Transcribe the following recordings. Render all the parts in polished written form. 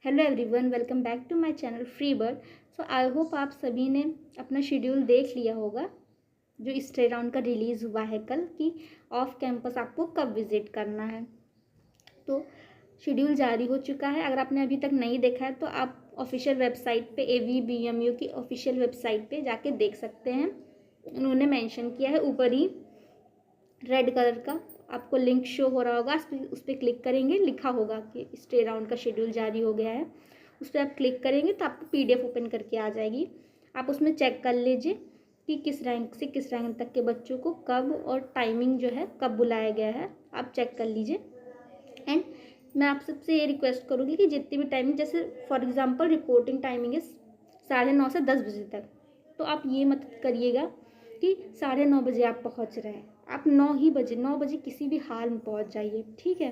Hello everyone, welcome back to my channel free bird. So I hope आप सभी ने अपना शेड्यूल देख लिया होगा जो स्टे राउंड का रिलीज़ हुआ है कल कि ऑफ कैंपस आपको कब विज़िट करना है। तो शेड्यूल जारी हो चुका है। अगर आपने अभी तक नहीं देखा है तो आप ऑफिशियल वेबसाइट पे AVBMU की ऑफिशियल वेबसाइट पे जाके देख सकते हैं। उन्होंने मेंशन किया है ऊपर ही रेड कलर का आपको लिंक शो हो रहा होगा, उस पर क्लिक करेंगे, लिखा होगा कि स्टे राउंड का शेड्यूल जारी हो गया है। उस पर आप क्लिक करेंगे तो आपको PDF ओपन करके आ जाएगी। आप उसमें चेक कर लीजिए कि किस रैंक से किस रैंक तक के बच्चों को कब और टाइमिंग जो है कब बुलाया गया है, आप चेक कर लीजिए। एंड मैं आप सबसे ये रिक्वेस्ट करूँगी कि जितनी भी टाइमिंग, जैसे फॉर एग्जांपल रिपोर्टिंग टाइमिंग है 9:30 से 10 बजे तक, तो आप ये मत करिएगा कि 9:30 बजे आप पहुंच रहे हैं। आप 9 बजे किसी भी हाल में पहुंच जाइए, ठीक है,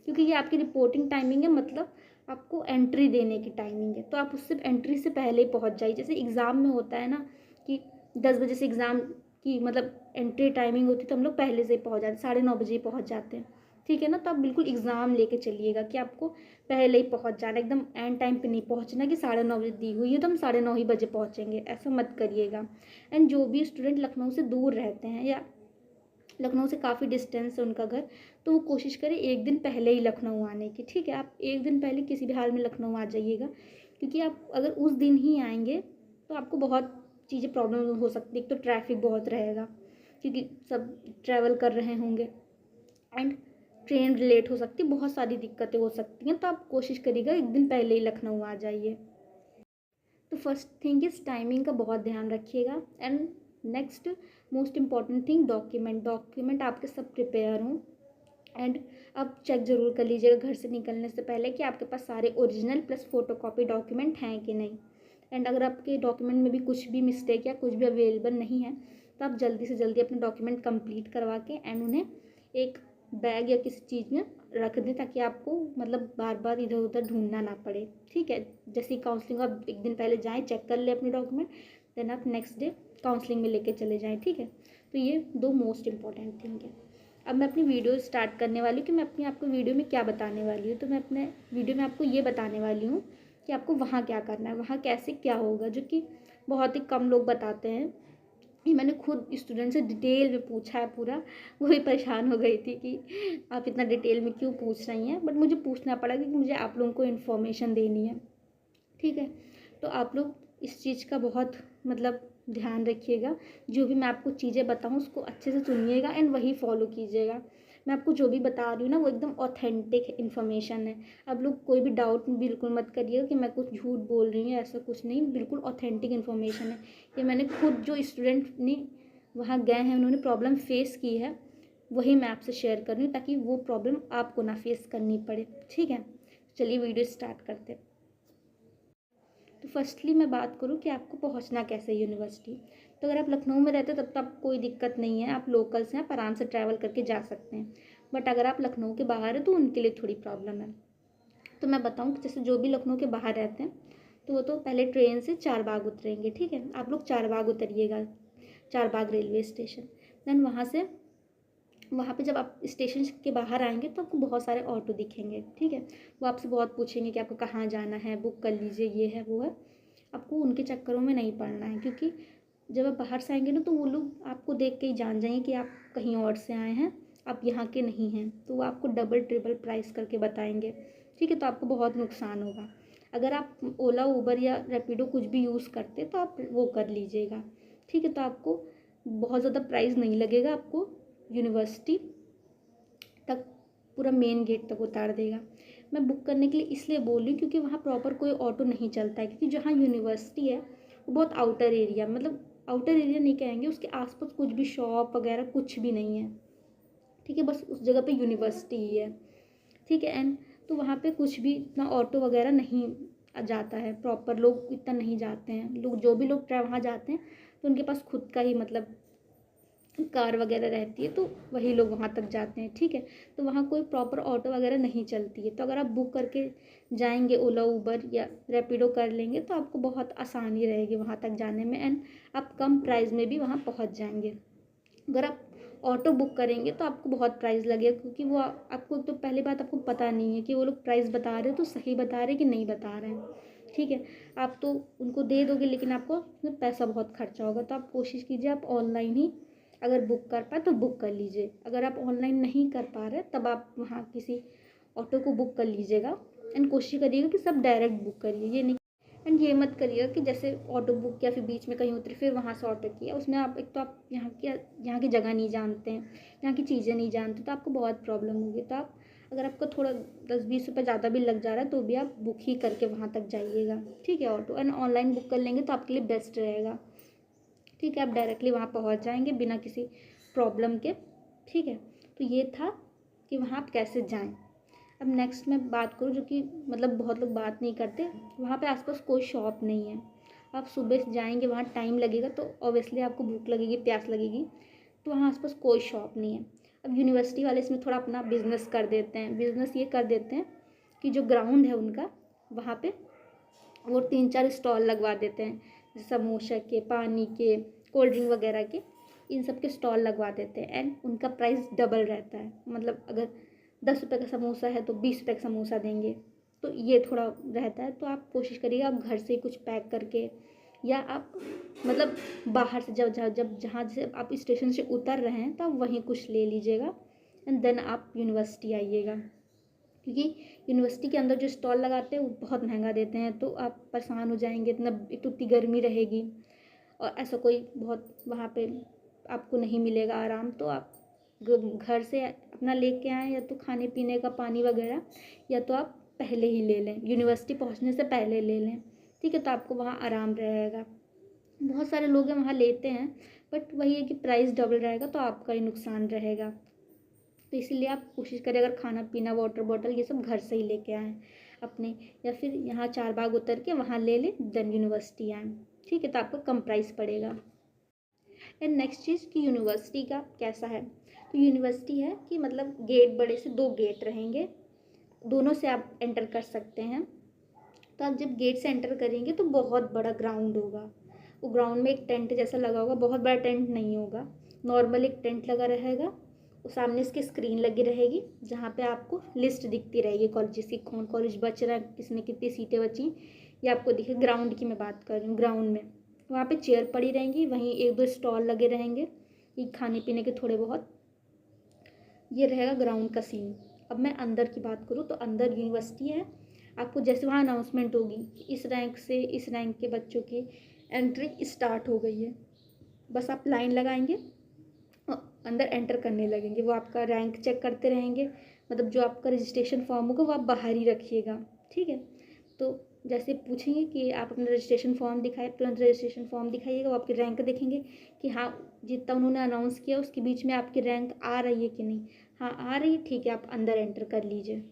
क्योंकि ये आपकी रिपोर्टिंग टाइमिंग है, मतलब आपको एंट्री देने की टाइमिंग है। तो आप उससे एंट्री से पहले ही पहुंच जाइए। जैसे एग्ज़ाम में होता है ना कि 10 बजे से एग्ज़ाम की मतलब एंट्री टाइमिंग होती है, तो हम लोग पहले से ही पहुँच जाते हैं, 9:30 बजे ही पहुँच जाते हैं, ठीक है ना। तो आप बिल्कुल एग्ज़ाम लेके चलिएगा कि आपको पहले ही पहुंच जाना, एकदम एंड टाइम पे नहीं पहुंचना कि 9:30 बजे दी हुई है तो हम 9:30 ही बजे पहुंचेंगे, ऐसा मत करिएगा। एंड जो भी स्टूडेंट लखनऊ से दूर रहते हैं या लखनऊ से काफ़ी डिस्टेंस है उनका घर, तो वो कोशिश करें एक दिन पहले ही लखनऊ आने की, ठीक है। आप एक दिन पहले किसी भी हाल में लखनऊ आ जाइएगा, क्योंकि आप अगर उस दिन ही आएंगे तो आपको बहुत चीज़ें प्रॉब्लम हो सकती है। एक तो ट्रैफिक बहुत रहेगा क्योंकि सब ट्रैवल कर रहे होंगे, एंड ट्रेन लेट हो सकती है, बहुत सारी दिक्कतें हो सकती हैं। तो आप कोशिश करिएगा एक दिन पहले ही लखनऊ आ जाइए। तो फर्स्ट थिंग इज़ टाइमिंग का बहुत ध्यान रखिएगा। And next most important thing, document आपके सब प्रिपेयर हों। एंड आप चेक ज़रूर कर लीजिएगा घर से निकलने से पहले कि आपके पास सारे ओरिजिनल प्लस फोटोकॉपी डॉक्यूमेंट हैं कि नहीं। एंड अगर आपके डॉक्यूमेंट में भी कुछ भी मिस्टेक या कुछ भी अवेलेबल नहीं है तो आप जल्दी से जल्दी अपने डॉक्यूमेंट कंप्लीट करवा के एंड उन्हें एक बैग या किसी चीज़ में रख दें, ताकि आपको मतलब बार बार इधर उधर ढूंढना ना पड़े, ठीक है। जैसे काउंसलिंग आप एक दिन पहले जाएँ, चेक कर ले अपने डॉक्यूमेंट, देन आप नेक्स्ट डे काउंसलिंग में लेके चले जाएँ, ठीक है। तो ये दो मोस्ट इम्पॉर्टेंट थिंग है। अब मैं अपनी वीडियो स्टार्ट करने वाली हूँ कि मैं अपनी आपको वीडियो में क्या बताने वाली हूँ। तो मैं अपने वीडियो में आपको ये बताने वाली हूँ कि आपको वहाँ क्या करना है, वहाँ कैसे क्या होगा, जो कि बहुत ही कम लोग बताते हैं। ये मैंने खुद स्टूडेंट से डिटेल में पूछा है पूरा, वो भी परेशान हो गई थी कि आप इतना डिटेल में क्यों पूछ रही हैं, बट मुझे पूछना पड़ा क्योंकि मुझे आप लोगों को इन्फॉर्मेशन देनी है, ठीक है। तो आप लोग इस चीज़ का बहुत मतलब ध्यान रखिएगा। जो भी मैं आपको चीज़ें बताऊँ उसको अच्छे से सुनिएगा एंड वही फॉलो कीजिएगा। मैं आपको जो भी बता रही हूँ ना वो एकदम ऑथेंटिक इन्फॉर्मेशन है। आप लोग कोई भी डाउट बिल्कुल मत करिएगा कि मैं कुछ झूठ बोल रही हूँ, ऐसा कुछ नहीं, बिल्कुल ऑथेंटिक इन्फॉर्मेशन है। ये मैंने खुद जो स्टूडेंट ने वहाँ गए हैं उन्होंने प्रॉब्लम फेस की है, वही मैं आपसे शेयर कर रही हूँ ताकि वो प्रॉब्लम आपको ना फेस करनी पड़े, ठीक है। चलिए वीडियो स्टार्ट करते हैं। तो फर्स्टली मैं बात करूँ कि आपको पहुँचना कैसे है यूनिवर्सिटी। तो अगर आप लखनऊ में रहते हैं तब तो आपको कोई दिक्कत नहीं है, आप लोकल से आप आराम से ट्रैवल करके जा सकते हैं। बट अगर आप लखनऊ के बाहर हैं तो उनके लिए थोड़ी प्रॉब्लम है। तो मैं बताऊँ कि जैसे जो भी लखनऊ के बाहर रहते हैं तो वो तो पहले ट्रेन से चारबाग उतरेंगे, ठीक है। आप लोग चारबाग उतरिएगा, चारबाग रेलवे स्टेशन। देन वहाँ पे जब आप स्टेशन के बाहर आएंगे तो आपको बहुत सारे ऑटो दिखेंगे, ठीक है। वो आपसे बहुत पूछेंगे कि आपको कहाँ जाना है, बुक कर लीजिए, ये है वो है। आपको उनके चक्करों में नहीं पड़ना है, क्योंकि जब आप बाहर से आएंगे ना तो वो लोग आपको देख के ही जान जाएंगे कि आप कहीं और से आए हैं, आप यहाँ के नहीं हैं। तो वो आपको डबल ट्रिपल प्राइस करके बताएंगे, ठीक है। तो आपको बहुत नुकसान होगा। अगर आप ओला उबर या रैपिडो कुछ भी यूज़ करते तो आप वो कर लीजिएगा, ठीक है। तो आपको बहुत ज़्यादा प्राइस नहीं लगेगा, आपको यूनिवर्सिटी तक पूरा मेन गेट तक उतार देगा। मैं बुक करने के लिए इसलिए बोल रही हूँ क्योंकि वहाँ प्रॉपर कोई ऑटो नहीं चलता है, क्योंकि जहाँ यूनिवर्सिटी है वो बहुत आउटर एरिया, मतलब आउटर एरिया नहीं कहेंगे, उसके आसपास कुछ भी शॉप वगैरह कुछ भी नहीं है, ठीक है। बस उस जगह पे यूनिवर्सिटी ही है, ठीक है। एंड तो वहाँ पे कुछ भी इतना ऑटो वगैरह नहीं जाता है, प्रॉपर लोग इतना नहीं जाते हैं। लोग जो भी लोग वहाँ जाते हैं तो उनके पास खुद का ही मतलब कार वगैरह रहती है, तो वही लोग वहाँ तक जाते हैं, ठीक है। तो वहाँ कोई प्रॉपर ऑटो वगैरह नहीं चलती है। तो अगर आप बुक करके जाएंगे, ओला उबर या रैपिडो कर लेंगे तो आपको बहुत आसानी रहेगी वहाँ तक जाने में, एंड आप कम प्राइस में भी वहाँ पहुँच जाएंगे। अगर आप ऑटो बुक करेंगे तो आपको बहुत प्राइस लगेगा, क्योंकि वो आपको तो पहली बात आपको पता नहीं है कि वो लोग प्राइस बता रहे हैं तो सही बता रहे हैं कि नहीं बता रहे हैं, ठीक है। आप तो उनको दे दोगे लेकिन आपको उसमें पैसा बहुत खर्चा होगा। तो आप कोशिश कीजिए आप ऑनलाइन ही अगर बुक कर पाए तो बुक कर लीजिए। अगर आप ऑनलाइन नहीं कर पा रहे तब आप वहाँ किसी ऑटो को बुक कर लीजिएगा। एंड कोशिश करिएगा कि सब डायरेक्ट बुक करिए, ये नहीं एंड ये मत करिएगा कि जैसे ऑटो बुक किया फिर बीच में कहीं उतरे फिर वहाँ से ऑटो किया। उसमें आप एक तो आप यहाँ की जगह नहीं जानते हैं, यहाँ की चीज़ें नहीं जानते, तो आपको बहुत प्रॉब्लम होगी। तो आप अगर आपको थोड़ा 10-20 रुपये ज़्यादा भी लग जा रहा है तो भी आप बुक ही करके वहाँ तक जाइएगा, ठीक है। ऑटो एंड ऑनलाइन बुक कर लेंगे तो आपके लिए बेस्ट रहेगा, ठीक है। आप डायरेक्टली वहाँ पहुँच जाएंगे बिना किसी प्रॉब्लम के, ठीक है। तो ये था कि वहाँ आप कैसे जाएँ। अब नेक्स्ट मैं बात करूँ जो कि मतलब बहुत लोग बात नहीं करते, वहाँ पे आसपास कोई शॉप नहीं है। आप सुबह जाएंगे वहाँ टाइम लगेगा तो ऑब्वियसली आपको भूख लगेगी, प्यास लगेगी, तो वहाँ आसपास कोई शॉप नहीं है। अब यूनिवर्सिटी वाले इसमें थोड़ा अपना बिजनेस कर देते हैं। बिजनेस ये कर देते हैं कि जो ग्राउंड है उनका वहाँ पे वो 3-4 स्टॉल लगवा देते हैं, जैसे समोसा के, पानी के, कोल्ड ड्रिंक वगैरह के, इन सब के स्टॉल लगवा देते हैं। एंड उनका प्राइस डबल रहता है, मतलब अगर 10 रुपये का समोसा है तो 20 रुपये का समोसा देंगे, तो ये थोड़ा रहता है। तो आप कोशिश करिएगा आप घर से ही कुछ पैक करके, या आप मतलब बाहर से जब जहाँ से आप स्टेशन से उतर रहे हैं तो आप वहीं कुछ ले लीजिएगा एंड देन आप यूनिवर्सिटी आइएगा, क्योंकि यूनिवर्सिटी के अंदर जो स्टॉल लगाते हैं वो बहुत महंगा देते हैं। तो आप परेशान हो जाएंगे, एक तो इतनी गर्मी रहेगी और ऐसा कोई बहुत वहाँ पे आपको नहीं मिलेगा आराम। तो आप घर से अपना लेके आएँ, या तो खाने पीने का पानी वगैरह, या तो आप पहले ही ले लें, यूनिवर्सिटी पहुँचने से पहले ले लें, ठीक है। तो आपको वहाँ आराम रहेगा। बहुत सारे लोग हैं वहाँ लेते हैं, बट वही है कि प्राइस डबल रहेगा तो आपका ही नुकसान रहेगा। तो इसीलिए आप कोशिश करें अगर खाना पीना, वाटर बॉटल, ये सब घर से ही लेके आएँ अपने, या फिर यहाँ चारबाग उतर के वहाँ ले लें देन यूनिवर्सिटी आएँ, ठीक है। तो आपको कम प्राइस पड़ेगा। एंड नेक्स्ट चीज़ कि यूनिवर्सिटी का कैसा है। तो यूनिवर्सिटी है कि मतलब गेट, बड़े से 2 गेट रहेंगे, दोनों से आप एंटर कर सकते हैं। तो आप जब गेट से एंटर करेंगे तो बहुत बड़ा ग्राउंड होगा। वो ग्राउंड में एक टेंट जैसा लगा होगा, बहुत बड़ा टेंट नहीं होगा, नॉर्मल एक टेंट लगा रहेगा। और सामने इसकी स्क्रीन लगी रहेगी जहाँ पे आपको लिस्ट दिखती रहेगी कॉलेजेस की, कौन कॉलेज बच रहा है, किसमें कितनी सीटें बची, ये आपको दिखे। ग्राउंड की मैं बात कर रही हूँ, ग्राउंड में वहाँ पे चेयर पड़ी रहेंगी, वहीं 1-2 स्टॉल लगे रहेंगे ये खाने पीने के थोड़े बहुत। ये रहेगा ग्राउंड का सीन। अब मैं अंदर की बात करूँ तो अंदर यूनिवर्सिटी है। आपको जैसे वहाँ अनाउंसमेंट होगी कि इस रैंक से इस रैंक के बच्चों की एंट्री स्टार्ट हो गई है, बस आप लाइन लगाएंगे और अंदर एंटर करने लगेंगे। वो आपका रैंक चेक करते रहेंगे, मतलब जो आपका रजिस्ट्रेशन फॉर्म होगा वो आप बाहर ही रखिएगा, ठीक है। तो जैसे पूछेंगे कि आप अपना रजिस्ट्रेशन फॉर्म दिखाए, तुरंत रजिस्ट्रेशन फॉर्म दिखाइएगा, वो आपकी रैंक देखेंगे कि हाँ जितना उन्होंने अनाउंस किया उसके बीच में आपकी रैंक आ रही है कि नहीं। हाँ आ रही है, ठीक है, आप अंदर एंटर कर लीजिए।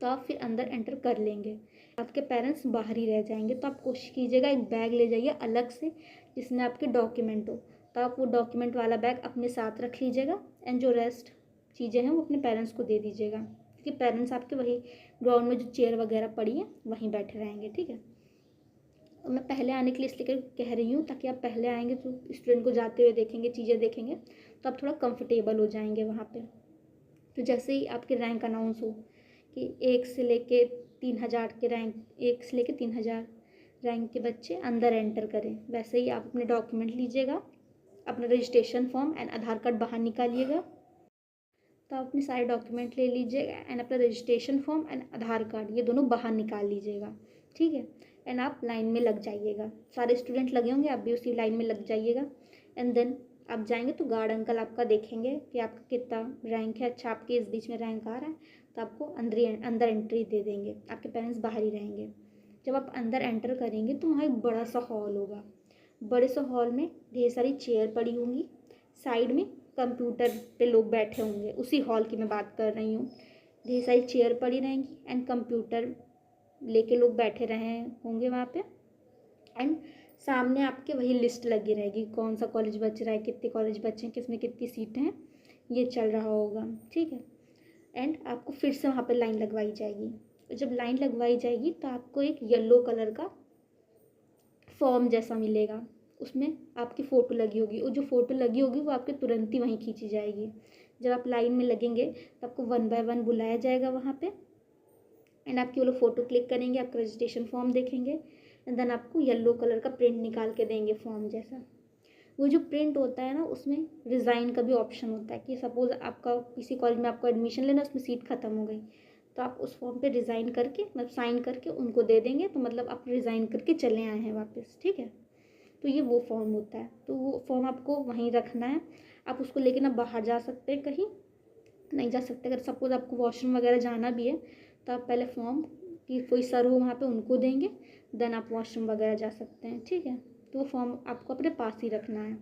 तो आप फिर अंदर एंटर कर लेंगे, आपके पेरेंट्स बाहर ही रह जाएंगे। तो आप कोशिश कीजिएगा एक बैग ले जाइए अलग से जिसमें आपके डॉक्यूमेंट हो, तो आप वो डॉक्यूमेंट वाला बैग अपने साथ रख लीजिएगा एंड जो रेस्ट चीज़ें हैं वो अपने पेरेंट्स को दे दीजिएगा, क्योंकि पेरेंट्स आपके वही ग्राउंड में जो चेयर वगैरह पड़ी है वहीं बैठे रहेंगे, ठीक है। और मैं पहले आने के लिए इसलिए कह रही हूँ ताकि आप पहले आएंगे तो स्टूडेंट को जाते हुए देखेंगे, चीज़ें देखेंगे, तो आप थोड़ा कंफर्टेबल हो जाएंगे वहाँ पे। तो जैसे ही आपके रैंक अनाउंस हो कि 1 से लेके 3000 के रैंक, 1 से लेके 3000 रैंक के बच्चे अंदर एंटर करें, वैसे ही आप अपने डॉक्यूमेंट लीजिएगा, अपना registration form and Aadhaar card बाहर निकालिएगा। तो आप अपने सारे डॉक्यूमेंट ले लीजिएगा एंड अपना registration form and Aadhaar card ये दोनों बाहर निकाल लीजिएगा, ठीक है। एंड आप लाइन में लग जाइएगा, सारे स्टूडेंट लगे होंगे, आप भी उसी लाइन में लग जाइएगा। एंड देन आप जाएंगे तो गार्ड अंकल आपका देखेंगे कि आपका कितना रैंक है, अच्छा आपके इस बीच में रैंक आ रहा है, तो आपको अंदर एंट्री दे देंगे, आपके पेरेंट्स बाहर ही रहेंगे। जब आप अंदर एंटर करेंगे तो वहाँ एक बड़ा सा हॉल होगा, बड़े से हॉल में ढेर सारी चेयर पड़ी होंगी, साइड में कंप्यूटर पे लोग बैठे होंगे, उसी हॉल की मैं बात कर रही हूँ। ढेर सारी चेयर पड़ी रहेंगी एंड कंप्यूटर लेके लोग बैठे रहे होंगे वहाँ पे। एंड सामने आपके वही लिस्ट लगी रहेगी, कौन सा कॉलेज बच रहा है, कितने कॉलेज बचे हैं, किसमें कितनी सीटें हैं, ये चल रहा होगा, ठीक है। एंड आपको फिर से वहाँ पे लाइन लगवाई जाएगी। जब लाइन लगवाई जाएगी तो आपको एक येलो कलर का फॉर्म जैसा मिलेगा, उसमें आपकी फ़ोटो लगी होगी, और जो फ़ोटो लगी होगी वो आपके तुरंत ही वहीं खींची जाएगी। जब आप लाइन में लगेंगे तो आपको 1 बाय 1 बुलाया जाएगा वहाँ पे, एंड आपकी वो लोग फ़ोटो क्लिक करेंगे, आपका रजिस्ट्रेशन फॉर्म देखेंगे, एंड देन आपको येलो कलर का प्रिंट निकाल के देंगे फॉर्म जैसा। वो जो प्रिंट होता है ना, उसमें रिज़ाइन का भी ऑप्शन होता है कि सपोज़ आपका किसी कॉलेज में आपको एडमिशन लेना, उसमें सीट ख़त्म हो गई, तो आप उस फॉर्म पे रिज़ाइन करके मतलब साइन करके उनको दे देंगे, तो मतलब आप रिज़ाइन करके चले आए हैं वापस, ठीक है। तो ये वो फॉर्म होता है, तो वो फॉर्म आपको वहीं रखना है। आप उसको लेके ना बाहर जा सकते हैं, कहीं नहीं जा सकते। अगर सपोज़ आपको वॉशरूम वगैरह जाना भी है तो आप पहले फॉर्म की कोई सर हो वहाँ पे उनको देंगे, देन आप वॉशरूम वगैरह जा सकते हैं, ठीक है। तो वो फॉर्म आपको अपने पास ही रखना है।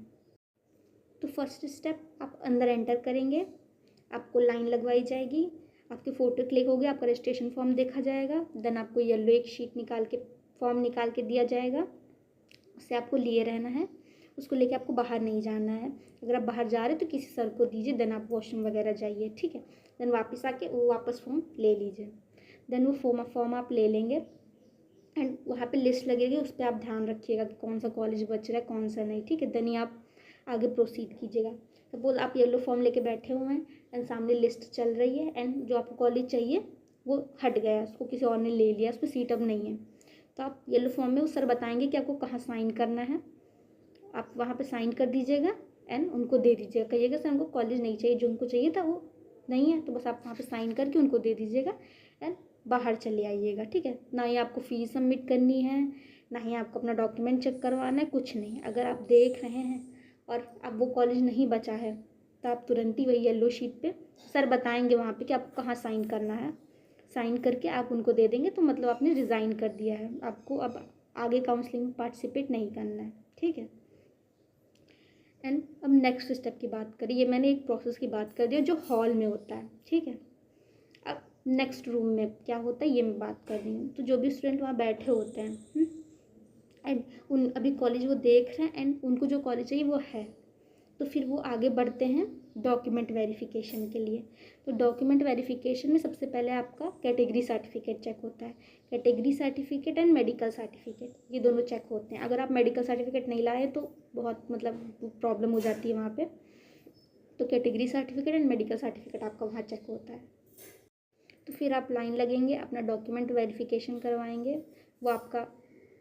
तो फर्स्ट स्टेप, आप अंदर एंटर करेंगे, आपको लाइन लगवाई जाएगी, आपकी फ़ोटो क्लिक होगी, आपका रजिस्ट्रेशन फॉर्म देखा जाएगा, देन आपको येलो एक शीट निकाल के फॉर्म निकाल के दिया जाएगा, उससे आपको लिए रहना है, उसको लेके आपको बाहर नहीं जाना है। अगर आप बाहर जा रहे हैं तो किसी सर को दीजिए, देन आप वॉशरूम वगैरह जाइए, ठीक है। देन वापस आके वो वापस फॉर्म ले लीजिए, देन वो फॉर्म आप ले लेंगे, एंड वहाँ पे लिस्ट लगेगी, उस पर आप ध्यान रखिएगा कि कौन सा कॉलेज बच रहा है कौन सा नहीं, ठीक है। देन ही आप आगे प्रोसीड कीजिएगा। सपोज आप येलो फॉर्म लेके बैठे हुए हैं एंड सामने लिस्ट चल रही है, एंड जो आपको कॉलेज चाहिए वो हट गया, उसको किसी और ने ले लिया, उस पर सीट अब नहीं है, तो आप येलो फॉर्म में वो सर बताएंगे कि आपको कहाँ साइन करना है, आप वहाँ पे साइन कर दीजिएगा एंड उनको दे दीजिएगा। कहिएगा सर हमको कॉलेज नहीं चाहिए, जो उनको चाहिए था वो नहीं है, तो बस आप वहाँ पे साइन करके उनको दे दीजिएगा एंड बाहर चले आइएगा, ठीक है। ना ही आपको फ़ीस सबमिट करनी है, ना ही आपको अपना डॉक्यूमेंट चेक करवाना है, कुछ नहीं। अगर आप देख रहे हैं और अब वो कॉलेज नहीं बचा है तो आप तुरंत ही वही येलो शीट पे सर बताएंगे वहाँ पे कि आपको कहाँ साइन करना है, साइन करके आप उनको दे देंगे, तो मतलब आपने रिज़ाइन कर दिया है, आपको अब आगे काउंसलिंग में पार्टिसिपेट नहीं करना है, ठीक है। एंड अब नेक्स्ट स्टेप की बात करें, ये मैंने एक प्रोसेस की बात कर दी है जो हॉल में होता है, ठीक है। अब नेक्स्ट रूम में क्या होता है ये मैं बात कर रही हूँ। तो जो भी स्टूडेंट वहाँ बैठे होते हैं एंड उन अभी कॉलेज वो देख रहे हैं एंड उनको जो कॉलेज चाहिए वो है, तो फिर वो आगे बढ़ते हैं डॉक्यूमेंट वेरिफिकेशन के लिए। तो डॉक्यूमेंट वेरिफिकेशन में सबसे पहले आपका कैटेगरी सर्टिफिकेट चेक होता है। Category certificate and medical certificate, ये दोनों चेक होते हैं। अगर आप मेडिकल सर्टिफिकेट नहीं लाए तो बहुत मतलब प्रॉब्लम हो जाती है वहाँ पे। तो category certificate and medical certificate आपका वहाँ चेक होता है। तो फिर आप लाइन लगेंगे, अपना डॉक्यूमेंट वेरिफिकेशन करवाएंगे, वो आपका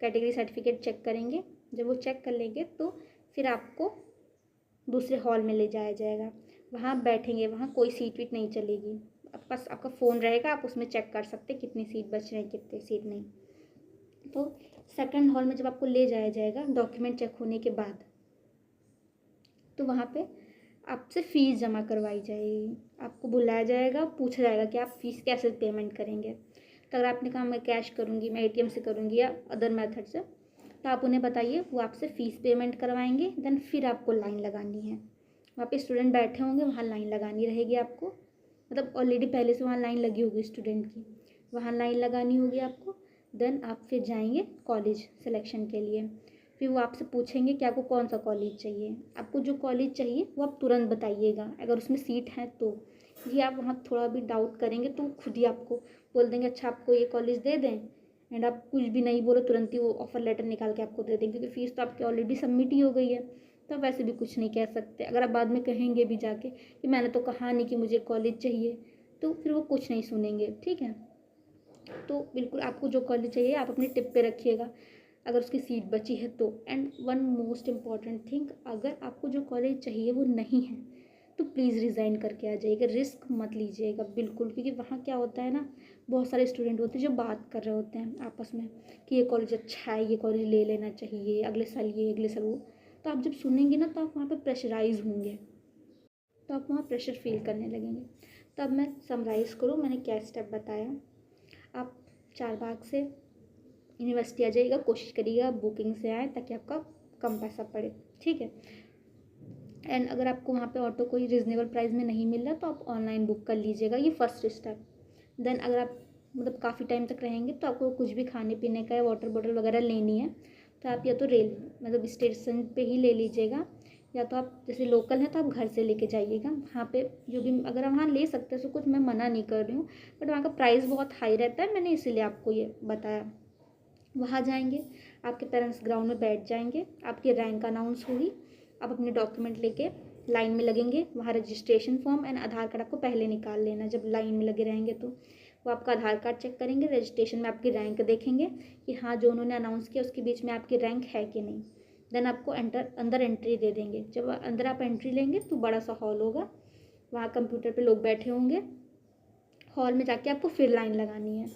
कैटेगरी सर्टिफिकेट चेक करेंगे। जब वो चेक कर लेंगे तो फिर आपको दूसरे हॉल में ले जाया जाएगा, वहाँ आप बैठेंगे, वहाँ कोई सीट वीट नहीं चलेगी, आपके पास आपका फ़ोन रहेगा, आप उसमें चेक कर सकते हैं कितनी सीट बच रही है कितनी सीट नहीं। तो सेकंड हॉल में जब आपको ले जाया जाएगा डॉक्यूमेंट चेक होने के बाद, तो वहाँ पे आपसे फ़ीस जमा करवाई जाएगी, आपको बुलाया जाएगा, पूछा जाएगा कि आप फ़ीस कैसे पेमेंट करेंगे। तो अगर आपने कहा मैं कैश करूँगी, मैं ATM से करूँगी या अदर मेथड से, तो आप उन्हें बताइए, वो आपसे फ़ीस पेमेंट करवाएंगे। देन फिर आपको लाइन लगानी है, वहाँ पे स्टूडेंट बैठे होंगे, वहाँ लाइन लगानी रहेगी आपको, मतलब ऑलरेडी पहले से वहाँ लाइन लगी होगी स्टूडेंट की, वहाँ लाइन लगानी होगी आपको। देन आप फिर जाएंगे कॉलेज सिलेक्शन के लिए, फिर वो आपसे पूछेंगे कि आपको कौन सा कॉलेज चाहिए। आपको जो कॉलेज चाहिए वो आप तुरंत बताइएगा, अगर उसमें सीट है तो। ये आप वहाँ थोड़ा भी डाउट करेंगे तो खुद ही आपको बोल देंगे अच्छा आपको ये कॉलेज दे दें, एंड आप कुछ भी नहीं बोलो तुरंत ही वो ऑफ़र लेटर निकाल के आपको दे देंगे, क्योंकि फ़ीस तो आपकी ऑलरेडी सबमिट ही हो गई है। तो आप वैसे भी कुछ नहीं कह सकते। अगर आप बाद में कहेंगे भी जाके कि मैंने तो कहा नहीं कि मुझे कॉलेज चाहिए, तो फिर वो कुछ नहीं सुनेंगे, ठीक है। तो बिल्कुल आपको जो कॉलेज चाहिए आप अपने टिप पे रखिएगा, अगर उसकी सीट बची है तो। And one most important thing, अगर आपको जो कॉलेज चाहिए वो नहीं है तो प्लीज़ रिज़ाइन करके आ जाइएगा, रिस्क मत लीजिएगा बिल्कुल, क्योंकि वहाँ क्या होता है ना, बहुत सारे स्टूडेंट होते हैं जो बात कर रहे होते हैं आपस में कि ये कॉलेज अच्छा है, ये कॉलेज ले लेना चाहिए, अगले साल ये अगले साल वो। तो आप जब सुनेंगे ना तो आप वहाँ पर प्रेशराइज होंगे, तो आप वहाँ प्रेशर फील करने लगेंगे। तो अब मैं समराइज़ करूँ मैंने क्या स्टेप बताया। आप चारबाग से यूनिवर्सिटी आ जाइएगा, कोशिश करिएगा बुकिंग से आए ताकि आपका कम पैसा पड़े, ठीक है। एंड अगर आपको वहाँ पे ऑटो कोई रिजनेबल प्राइस में नहीं मिल रहा तो आप ऑनलाइन बुक कर लीजिएगा, ये फर्स्ट स्टेप। देन अगर आप मतलब काफ़ी टाइम तक रहेंगे तो आपको कुछ भी खाने पीने का या वाटर बॉटल वगैरह लेनी है तो आप या तो रेल मतलब स्टेशन पे ही ले लीजिएगा, या तो आप जैसे लोकल हैं तो आप घर से लेके जाइएगा। वहाँ पे जो भी अगर आप वहाँ ले सकते हैं तो कुछ मैं मना नहीं कर रही हूँ, बट वहाँ का प्राइस बहुत हाई रहता है, मैंने इसीलिए आपको ये बताया। वहाँ जाएंगे, आपके पेरेंट्स ग्राउंड में बैठ जाएंगे, आपकी रैंक अनाउंस होगी, आप अपने डॉक्यूमेंट लेके लाइन में लगेंगे। वहाँ registration form and Aadhaar card आपको पहले निकाल लेना। जब लाइन में लगे रहेंगे तो वो आपका आधार कार्ड चेक करेंगे, रजिस्ट्रेशन में आपकी रैंक देखेंगे कि हाँ जो उन्होंने अनाउंस किया उसके बीच में आपकी रैंक है कि नहीं। देन आपको अंदर एंट्री दे देंगे। जब अंदर आप एंट्री लेंगे तो बड़ा सा हॉल होगा, वहाँ कंप्यूटर पे लोग बैठे होंगे। हॉल में जाके आपको फिर लाइन लगानी है।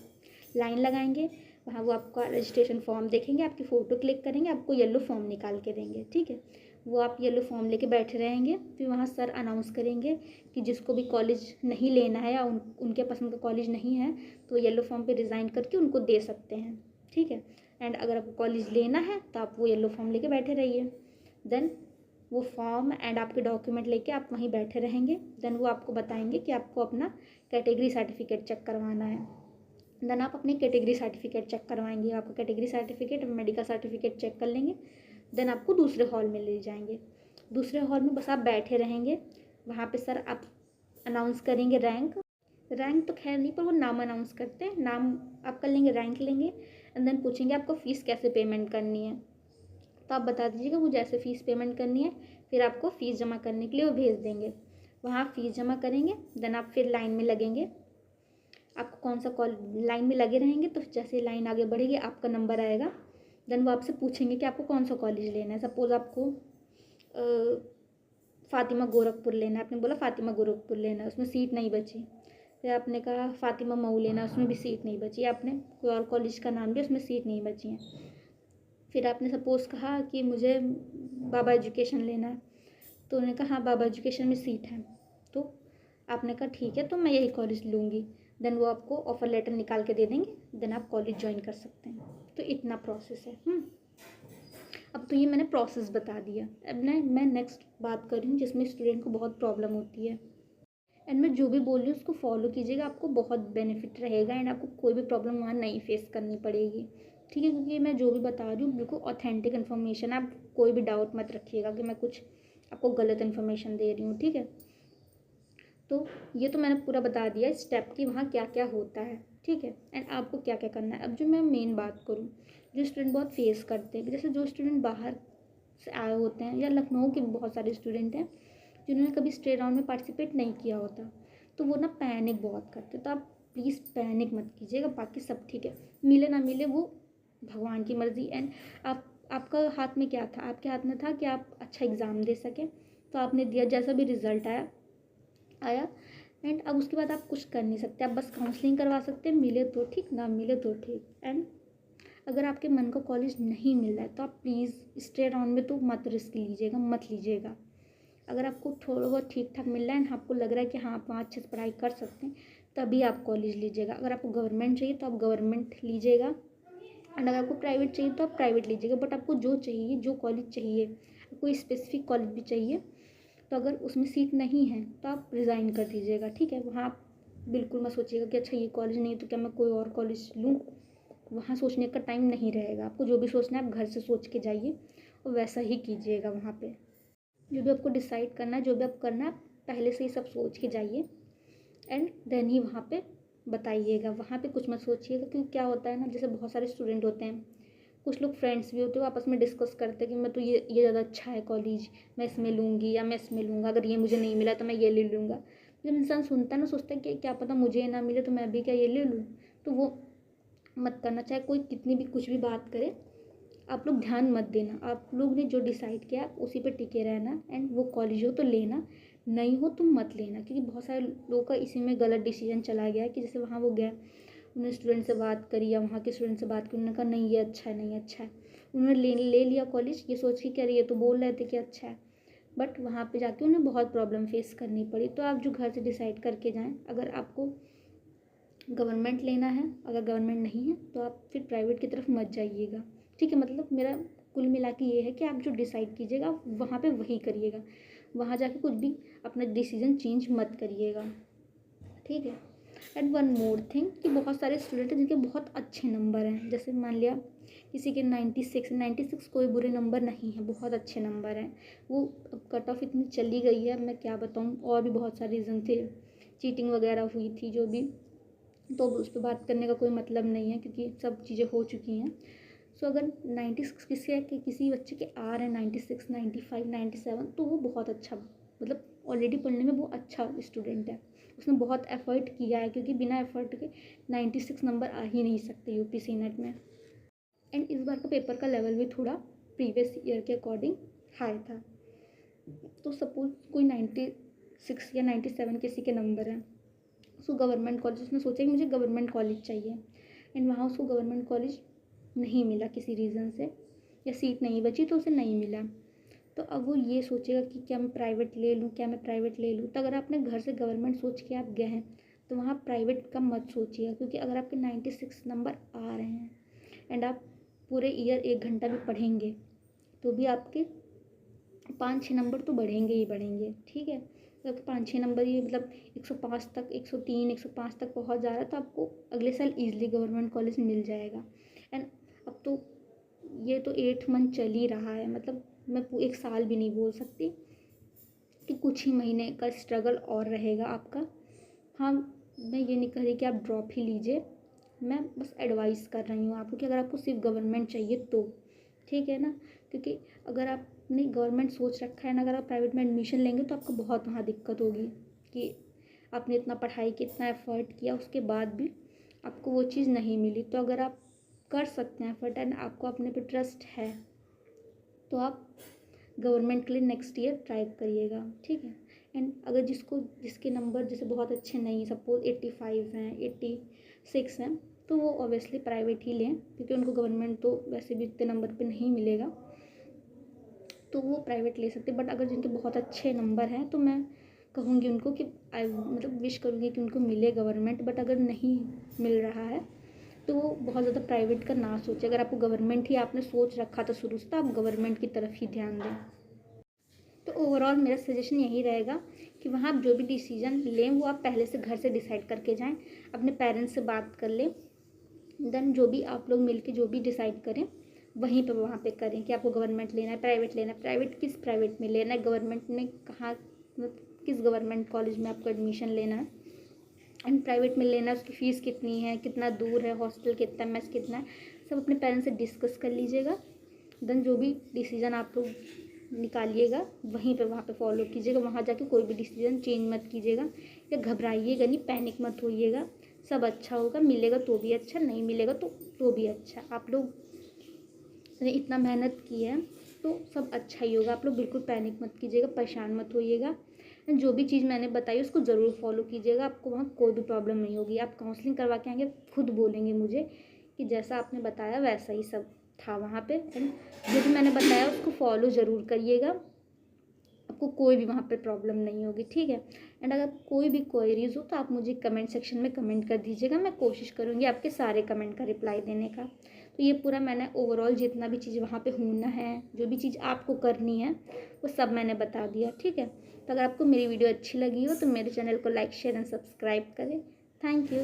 लाइन लगाएंगे, वहाँ वो आपका रजिस्ट्रेशन फॉर्म देखेंगे, आपकी फ़ोटो क्लिक करेंगे, आपको येलो फॉर्म निकाल के देंगे। ठीक है, वो आप येलो फॉर्म लेके बैठे रहेंगे। फिर वहाँ सर अनाउंस करेंगे कि जिसको भी कॉलेज नहीं लेना है या उनके पसंद का कॉलेज नहीं है तो येलो फॉर्म पे रिज़ाइन करके उनको दे सकते हैं। ठीक है, एंड अगर आपको कॉलेज लेना है तो आप वो येलो फॉर्म लेके बैठे रहिए। देन वो फॉर्म एंड आपके डॉक्यूमेंट लेके आप वहीं बैठे रहेंगे। देन वो आपको बताएंगे कि आपको अपना कैटेगरी सर्टिफिकेट चेक करवाना है। देन आप अपनी कैटेगरी सर्टिफिकेट चेक करवाएंगे, आपका category certificate medical certificate check कर लेंगे। देन आपको दूसरे हॉल में ले जाएंगे। दूसरे हॉल में बस आप बैठे रहेंगे। वहाँ पे सर आप अनाउंस करेंगे रैंक तो खैर नहीं, पर वो नाम अनाउंस करते हैं। नाम आप कर लेंगे, रैंक लेंगे एंड देन पूछेंगे आपको फ़ीस कैसे पेमेंट करनी है। तो आप बता दीजिएगा मुझे ऐसे फ़ीस पेमेंट करनी है। फिर आपको फ़ीस जमा करने के लिए वो भेज देंगे। वहाँ फ़ीस जमा करेंगे। देन आप फिर लाइन में लगेंगे। आपको कौन सा लाइन में लगे रहेंगे तो जैसे लाइन आगे बढ़ेगी आपका नंबर आएगा। देन वो आपसे पूछेंगे कि आपको कौन सा कॉलेज लेना है। सपोज़ आपको फ़ातिमा गोरखपुर लेना है, आपने बोला फ़ातिमा गोरखपुर लेना है, उसमें सीट नहीं बची। फिर आपने कहा फ़ातिमा मऊ लेना, उसमें भी सीट नहीं बची। आपने कोई और कॉलेज का नाम लिया, उसमें सीट नहीं बची है। फिर आपने सपोज़ कहा कि मुझे बाबा एजुकेशन लेना है, तो उन्होंने कहा हाँ बाबा एजुकेशन में सीट है। तो आपने कहा ठीक है तो मैं यही कॉलेज लूँगी। देन वो आपको ऑफ़र लेटर निकाल के दे देंगे। देन आप कॉलेज ज्वाइन कर सकते हैं। तो इतना प्रोसेस है। अब तो ये मैंने प्रोसेस बता दिया। अब मैं नेक्स्ट बात कर रही हूँ जिसमें स्टूडेंट को बहुत प्रॉब्लम होती है। एंड मैं जो भी बोल रही हूँ उसको फॉलो कीजिएगा, आपको बहुत बेनिफिट रहेगा एंड आपको कोई भी प्रॉब्लम वहाँ नहीं फेस करनी पड़ेगी। ठीक है, क्योंकि मैं जो भी बता रही हूँ बिल्कुल ऑथेंटिक इन्फॉर्मेशन। आप कोई भी डाउट मत रखिएगा कि मैं कुछ आपको गलत इन्फॉर्मेशन दे रही हूँ। ठीक है, तो ये तो मैंने पूरा बता दिया स्टेप कि वहाँ क्या क्या होता है। ठीक है, एंड आपको क्या क्या करना है। अब जो मैं मेन बात करूँ जो स्टूडेंट बहुत फेस करते हैं, जैसे जो स्टूडेंट बाहर से आए होते हैं या लखनऊ के बहुत सारे स्टूडेंट हैं जिन्होंने कभी स्टेट राउंड में पार्टिसिपेट नहीं किया होता, तो वो ना पैनिक बहुत करते। तो आप प्लीज़ पैनिक मत कीजिएगा, बाकी सब ठीक है, मिले ना मिले वो भगवान की मर्ज़ी। एंड आपका हाथ में क्या था, आपके हाथ में था कि आप अच्छा एग्ज़ाम दे सकें। तो आपने दिया, जैसा भी रिज़ल्ट आया एंड अब उसके बाद आप कुछ कर नहीं सकते। आप बस काउंसलिंग करवा सकते हैं, मिले तो ठीक, ना मिले तो ठीक। एंड अगर आपके मन का कॉलेज नहीं मिल रहा है तो आप प्लीज़ स्टेट राउंड में तो मत रिस्क लीजिएगा, मत लीजिएगा। अगर आपको थोड़ा बहुत ठीक ठाक मिल रहा है एंड आपको लग रहा है कि हाँ आप वहाँ अच्छे से पढ़ाई कर सकते हैं, तभी आप कॉलेज लीजिएगा। अगर आपको गवर्नमेंट चाहिए तो आप गवर्नमेंट लीजिएगा एंड अगर आपको प्राइवेट चाहिए तो आप प्राइवेट लीजिएगा। बट आपको जो चाहिए, जो कॉलेज चाहिए, कोई स्पेसिफिक कॉलेज भी चाहिए, तो अगर उसमें सीट नहीं है तो आप रिज़ाइन कर दीजिएगा। ठीक है, वहाँ आप बिल्कुल मत सोचिएगा कि अच्छा ये कॉलेज नहीं है तो क्या मैं कोई और कॉलेज लूँ। वहाँ सोचने का टाइम नहीं रहेगा। आपको जो भी सोचना है आप घर से सोच के जाइए और वैसा ही कीजिएगा। वहाँ पे जो भी आपको डिसाइड करना है, जो भी आप करना है, पहले से ही सब सोच के जाइए एंड देन ही वहाँ पे बताइएगा। वहाँ पे कुछ मत सोचिएगा, क्योंकि क्या होता है ना, जैसे बहुत सारे स्टूडेंट होते हैं, कुछ लोग फ्रेंड्स भी होते हैं, आपस में डिस्कस करते हैं कि मैं तो ये ज़्यादा अच्छा है कॉलेज, मैं इसमें लूँगी या मैं इसमें लूँगा, अगर ये मुझे नहीं मिला तो मैं ये ले लूँगा। जब इंसान सुनता है ना, सोचता है कि क्या पता मुझे ना मिले तो मैं भी क्या ये ले लूँ। तो वो मत करना, चाहे कोई कितनी भी कुछ भी बात करे, आप लोग ध्यान मत देना। आप लोग ने जो डिसाइड किया उसी पे टिके रहना एंड वो कॉलेज हो तो लेना, नहीं हो तो मत लेना। क्योंकि बहुत सारे लोगों का इसी में गलत डिसीजन चला गया है कि जैसे वहाँ वो गए, उन्होंने स्टूडेंट से बात करी या वहाँ के स्टूडेंट से बात करी, उन्होंने कहा नहीं ये अच्छा है, नहीं अच्छा है, उन्होंने ले लिया कॉलेज ये सोच के कि अरे ये तो बोल रहे थे कि अच्छा है, बट वहाँ पे जाके उन्हें बहुत प्रॉब्लम फेस करनी पड़ी। तो आप जो घर से डिसाइड करके जाएँ, अगर आपको गवर्नमेंट लेना है, अगर गवर्नमेंट नहीं है तो आप फिर प्राइवेट की तरफ मत जाइएगा। ठीक है, मतलब मेरा कुल मिला के ये है कि आप जो डिसाइड कीजिएगा वहाँ पे वही करिएगा, वहाँ जाके कुछ भी अपना डिसीजन चेंज मत करिएगा। ठीक है, एंड वन मोर थिंग कि बहुत सारे स्टूडेंट हैं जिनके बहुत अच्छे नंबर हैं, जैसे मान लिया किसी के 96 कोई बुरे नंबर नहीं है, बहुत अच्छे नंबर हैं। वो अब कट ऑफ इतनी चली गई है, मैं क्या बताऊँ, और भी बहुत सारे रीज़न थे, चीटिंग वगैरह हुई थी जो भी, तो उस पर बात करने का कोई मतलब नहीं है क्योंकि सब चीज़ें हो चुकी हैं। सो अगर 96 किसी बच्चे के आ रहे हैं 96, 95, 97, तो वो बहुत अच्छा, मतलब ऑलरेडी पढ़ने में वो अच्छा स्टूडेंट है, उसने बहुत एफर्ट किया है, क्योंकि बिना एफर्ट के 96 नंबर आ ही नहीं सकते यूपीसी नेट में। एंड इस बार का पेपर का लेवल भी थोड़ा प्रीवियस ईयर के अकॉर्डिंग हाई था। तो सपोज कोई 96 या 97 किसी के नंबर हैं, उसको गवर्नमेंट कॉलेज, उसने सोचा कि मुझे गवर्नमेंट कॉलेज चाहिए, एंड वहाँ उसको गवर्नमेंट कॉलेज नहीं मिला किसी रीज़न से, या सीट नहीं बची तो उसे नहीं मिला। तो अब वो ये सोचेगा कि क्या मैं प्राइवेट ले लूँ, क्या मैं प्राइवेट ले लूँ। तो अगर आपने घर से गवर्नमेंट सोच के आप गए हैं तो वहाँ प्राइवेट का मत सोचिएगा, क्योंकि अगर आपके 96 नंबर आ रहे हैं एंड आप पूरे ईयर 1 घंटा भी पढ़ेंगे तो भी आपके 5-6 नंबर तो बढ़ेंगे ही बढ़ेंगे, ठीक है। तो 5-6 नंबर ही, मतलब 105 तक, 103, 105 तक पहुँच जा रहा है तो आपको अगले साल ईजिली गवर्नमेंट कॉलेज मिल जाएगा। एंड अब तो ये तो 8 मंथ चल ही रहा है, मतलब मैं 1 साल भी नहीं बोल सकती, कि कुछ ही महीने का स्ट्रगल और रहेगा आपका। हाँ, मैं ये नहीं कह रही कि आप ड्रॉप ही लीजिए, मैं बस एडवाइस कर रही हूँ आपको कि अगर आपको सिर्फ गवर्नमेंट चाहिए तो, ठीक है ना। क्योंकि अगर आपने गवर्नमेंट सोच रखा है ना, अगर आप प्राइवेट में एडमिशन लेंगे तो आपको बहुत वहाँ दिक्कत होगी कि आपने इतना पढ़ाई की, इतना एफर्ट किया, उसके बाद भी आपको वो चीज़ नहीं मिली। तो अगर आप कर सकते हैं एफर्ट एंड आपको अपने पे ट्रस्ट है तो आप गवर्नमेंट के लिए नेक्स्ट ईयर ट्राई करिएगा, ठीक है। एंड अगर जिसके नंबर जैसे बहुत अच्छे नहीं, सपोज 85 हैं, 86 हैं, तो वो ऑब्वियसली प्राइवेट ही लें, क्योंकि उनको गवर्नमेंट तो वैसे भी इतने नंबर पे नहीं मिलेगा, तो वो प्राइवेट ले सकते। बट अगर जिनके बहुत अच्छे नंबर हैं तो मैं कहूँगी उनको कि मतलब विश करूँगी कि उनको मिले गवर्नमेंट। बट अगर नहीं मिल रहा है तो वो बहुत ज़्यादा प्राइवेट का ना सोचे। अगर आपको गवर्नमेंट ही आपने सोच रखा था शुरू से, तो आप गवर्नमेंट की तरफ ही ध्यान दें। तो ओवरऑल मेरा सजेशन यही रहेगा कि वहाँ आप जो भी डिसीजन लें वो आप पहले से घर से डिसाइड करके जाएं, अपने पेरेंट्स से बात कर लें, देन जो भी आप लोग मिलके जो भी डिसाइड करें वहीं पे वहाँ पे करें कि आपको गवर्नमेंट लेना है, प्राइवेट लेना है, प्राइवेट किस प्राइवेट में लेना है, गवर्नमेंट में कहाँ, मतलब किस गवर्नमेंट कॉलेज में आपको एडमिशन लेना है, एंड प्राइवेट में लेना है उसकी फ़ीस कितनी है, कितना दूर है, हॉस्टल कितना है, मेस कितना है, सब अपने पेरेंट्स से डिस्कस कर लीजिएगा। देन जो भी डिसीज़न आप लोग निकालिएगा वहीं पे वहाँ पे फॉलो कीजिएगा। वहाँ जाके कोई भी डिसीजन चेंज मत कीजिएगा, या घबराइएगा नहीं, पैनिक मत होइएगा। सब अच्छा होगा, मिलेगा तो भी अच्छा, नहीं मिलेगा तो भी अच्छा। आप लोग ने इतना मेहनत की है तो सब अच्छा ही होगा। आप लोग बिल्कुल पैनिक मत कीजिएगा, परेशान मत होइएगा। जो भी चीज़ मैंने बताई उसको ज़रूर फॉलो कीजिएगा, आपको वहाँ कोई भी प्रॉब्लम नहीं होगी। आप काउंसलिंग करवा के आएंगे, खुद बोलेंगे मुझे कि जैसा आपने बताया वैसा ही सब था वहाँ पे। एंड जो भी मैंने बताया उसको फॉलो ज़रूर करिएगा, आपको कोई भी वहाँ पे प्रॉब्लम नहीं होगी, ठीक है। एंड अगर कोई भी क्वेरीज हो तो आप मुझे कमेंट सेक्शन में कमेंट कर दीजिएगा, मैं कोशिश करूँगी आपके सारे कमेंट का रिप्लाई देने का। तो ये पूरा मैंने ओवरऑल जितना भी चीज़ वहाँ पे होना है, जो भी चीज़ आपको करनी है वो सब मैंने बता दिया, ठीक है। तो अगर आपको मेरी वीडियो अच्छी लगी हो तो मेरे चैनल को लाइक, शेयर एंड सब्सक्राइब करें। Thank you.